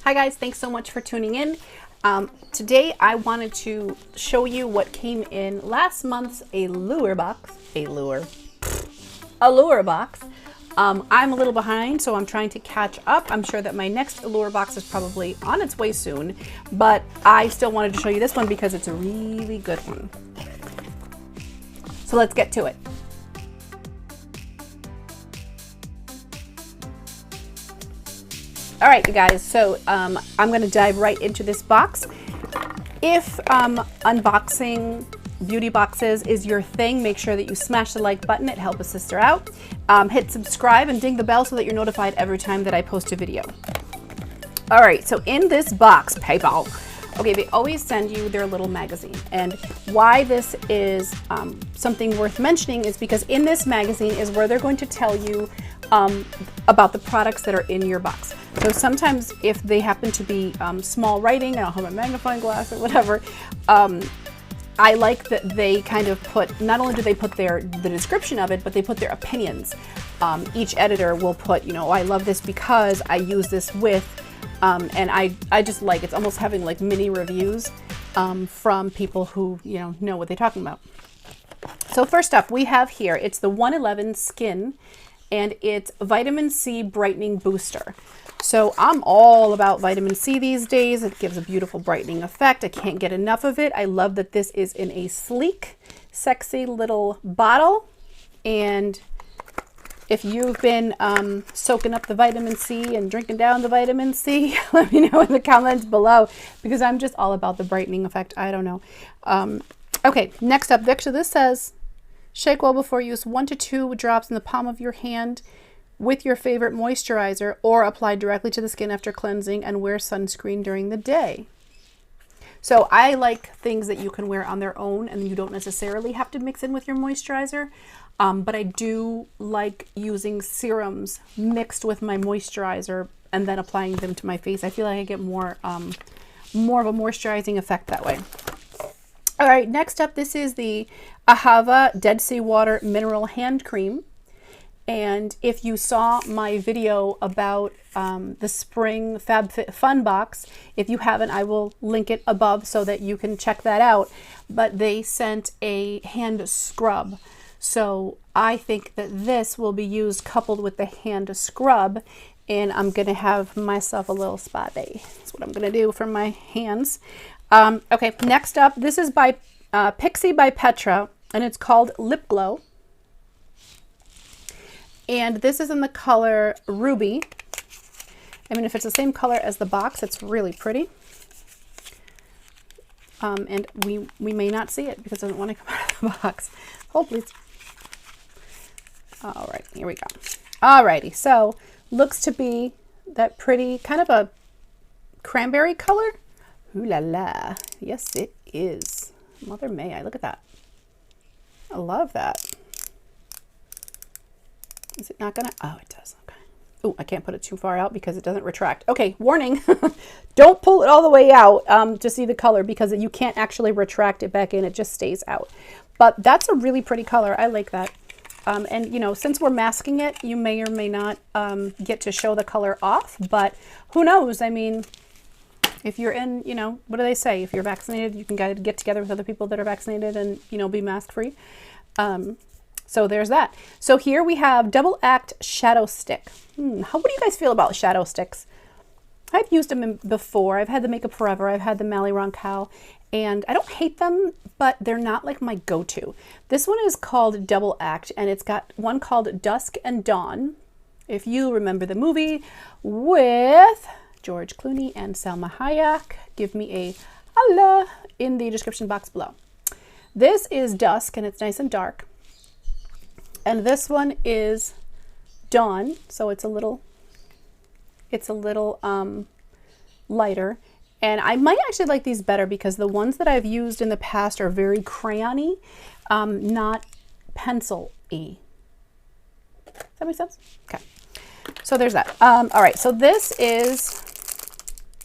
Hi guys, thanks so much for tuning in. Today I wanted to show you what came in last month's Allure box. Allure box. I'm a little behind, so I'm trying to catch up. I'm sure that my next Allure box is probably on its way soon, but I still wanted to show you this one because it's a really good one. So let's get to it. All right, you guys, so I'm going to dive right into this box. If unboxing beauty boxes is your thing, make sure that you smash the like button. It helps a sister out. Hit subscribe and ding the bell so that you're notified every time that I post a video. All right, so in this box, PayPal, okay, they always send you their little magazine. And why this is something worth mentioning is because in this magazine is where they're going to tell you about the products that are in your box. So sometimes if they happen to be small writing, I don't have a magnifying glass or whatever, I like that they kind of put, not only do they put the description of it, but they put their opinions. Each editor will put, you know, I love this because I use this with, and I just like, it's almost having like mini reviews from people who, you know what they're talking about. So first up we have here, it's the 111 Skin, and it's Vitamin C Brightening Booster. So I'm all about vitamin C these days. It gives a beautiful brightening effect. I can't get enough of it. I love that this is in a sleek, sexy little bottle. And if you've been soaking up the vitamin C and drinking down the vitamin C, let me know in the comments below, because I'm just all about the brightening effect. I don't know. Okay, next up, actually this says, shake well before use, 1 to 2 drops in the palm of your hand with your favorite moisturizer, or apply directly to the skin after cleansing, and wear sunscreen during the day. So I like things that you can wear on their own and you don't necessarily have to mix in with your moisturizer. But I do like using serums mixed with my moisturizer and then applying them to my face. I feel like I get more of a moisturizing effect that way. All right, next up, this is the Ahava Dead Sea Water Mineral Hand Cream. And if you saw my video about the Spring FabFitFun box, if you haven't, I will link it above so that you can check that out. But they sent a hand scrub. So I think that this will be used coupled with the hand scrub, and I'm going to have myself a little spa day. That's what I'm going to do for my hands. Okay, next up, this is by Pixie by Petra, and it's called Lip Glow. And this is in the color Ruby. I mean, if it's the same color as the box, it's really pretty. And we may not see it because it doesn't want to come out of the box. Hold please. All right, here we go. All righty, so looks to be that pretty kind of a cranberry color. Ooh la la, yes it is. Mother may I, look at that. I love that. Is it not gonna? Oh, it does. Okay. Oh, I can't put it too far out because it doesn't retract. Okay, warning. Don't pull it all the way out to see the color, because you can't actually retract it back in. It just stays out. But that's a really pretty color. I like that. And you know, since we're masking it, you may or may not get to show the color off, but who knows? I mean, if you're in, you know, what do they say? If you're vaccinated, you can get together with other people that are vaccinated and, you know, be mask free. So there's that. So here we have Double Act Shadow Stick. What do you guys feel about shadow sticks? I've used them before. I've had the Makeup Forever. I've had the Mally Roncal, and I don't hate them, but they're not like my go-to. This one is called Double Act, and it's got one called Dusk and Dawn. If you remember the movie with George Clooney and Salma Hayek, give me a holla in the description box below. This is Dusk, and it's nice and dark. And this one is Dawn, so it's a little lighter. And I might actually like these better because the ones that I've used in the past are very crayon-y, not pencil-y. Does that make sense? Okay. So there's that. All right, so this is,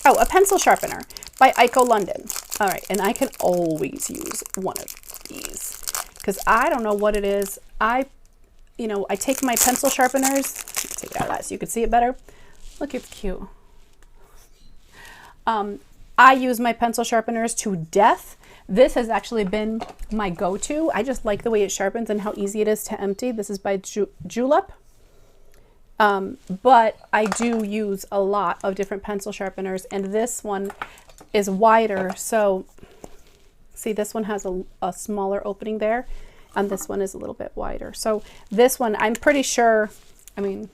a pencil sharpener by Eyeko London. All right, and I can always use one of these because I don't know what it is. I take my pencil sharpeners, take it out of that so you can see it better. Look, it's cute. I use my pencil sharpeners to death. This has actually been my go-to. I just like the way it sharpens and how easy it is to empty. This is by Julep. But I do use a lot of different pencil sharpeners, and this one is wider. So see, this one has a smaller opening there, and this one is a little bit wider. So this one, I'm pretty sure, I mean,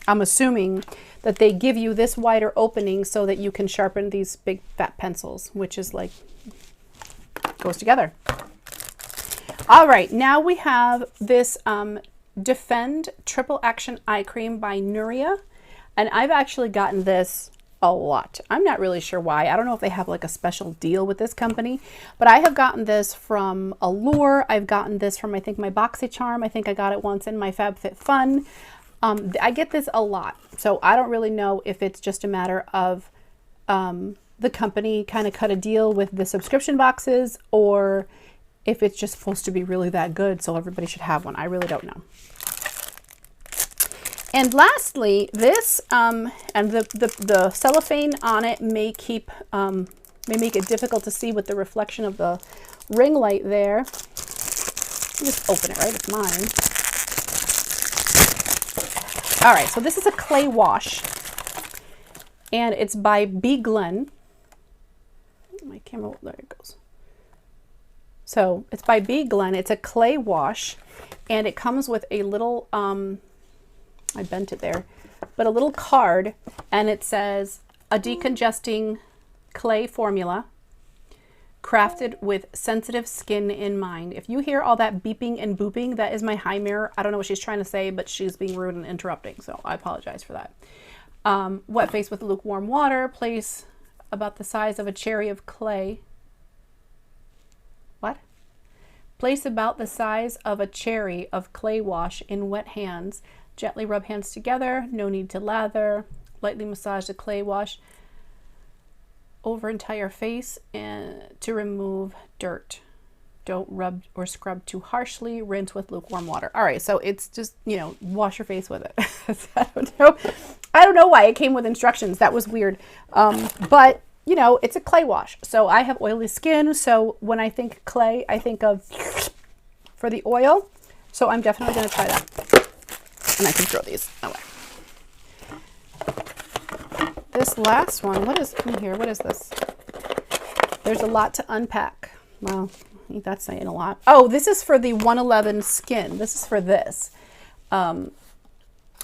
I'm assuming that they give you this wider opening so that you can sharpen these big fat pencils, which is like, goes together. All right, now we have this Defend Triple Action Eye Cream by Nuria, and I've actually gotten this a lot. I'm not really sure why. I don't know if they have like a special deal with this company, but I have gotten this from Allure. I've gotten this from, I think, my BoxyCharm. I think I got it once in my FabFitFun. I get this a lot, so I don't really know if it's just a matter of the company kind of cut a deal with the subscription boxes, or if it's just supposed to be really that good, so everybody should have one. I really don't know. And lastly, this, and the cellophane on it may make it difficult to see with the reflection of the ring light there. Just open it, right? It's mine. All right, so this is a clay wash, and it's by b.glen. My camera, there it goes. So it's by b.glen. It's a clay wash, and it comes with a little, I bent it there, but a little card, and it says a decongesting clay formula crafted with sensitive skin in mind. If you hear all that beeping and booping, that is my high mirror. I don't know what she's trying to say, but she's being rude and interrupting, so I apologize for that. Wet face with lukewarm water, place about the size of a cherry of clay. What? Place about the size of a cherry of clay wash in wet hands. Gently rub hands together. No need to lather. Lightly massage the clay wash over entire face and to remove dirt. Don't rub or scrub too harshly. Rinse with lukewarm water. All right, so it's just, you know, wash your face with it. I don't know why it came with instructions. That was weird. But you know, it's a clay wash. So I have oily skin. So when I think clay, I think of for the oil. So I'm definitely going to try that. And I can throw these away. This last one, what is in here? What is this? There's a lot to unpack. Well, I think that's saying a lot. Oh, this is for the 111 skin. This is for this. And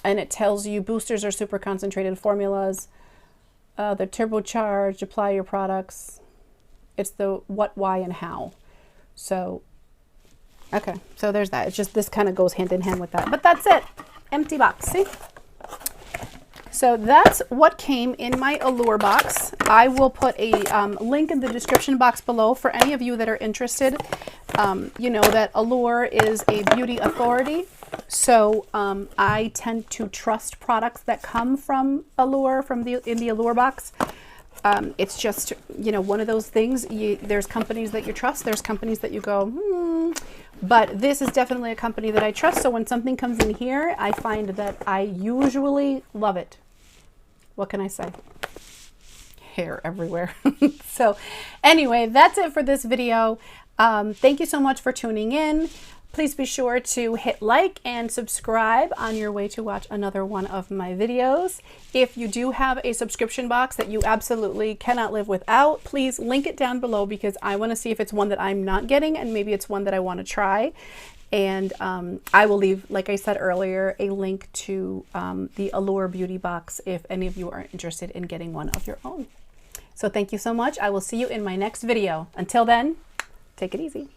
it tells you boosters are super concentrated formulas. They're turbocharged, apply your products. It's the what, why, and how. So, okay, so there's that. It's just this kind of goes hand in hand with that. But that's it. Empty box, see? So that's what came in my Allure box. I will put a link in the description box below for any of you that are interested. You know that Allure is a beauty authority. So I tend to trust products that come from Allure, in the Allure box. It's just, you know, one of those things. There's companies that you trust. There's companies that you go, But this is definitely a company that I trust. So when something comes in here, I find that I usually love it. What can I say? Hair everywhere. So anyway, that's it for this video. Thank you so much for tuning in. Please be sure to hit like and subscribe on your way to watch another one of my videos. If you do have a subscription box that you absolutely cannot live without, please link it down below, because I want to see if it's one that I'm not getting, and maybe it's one that I want to try. And I will leave, like I said earlier, a link to the Allure Beauty Box if any of you are interested in getting one of your own. So thank you so much. I will see you in my next video. Until then, take it easy.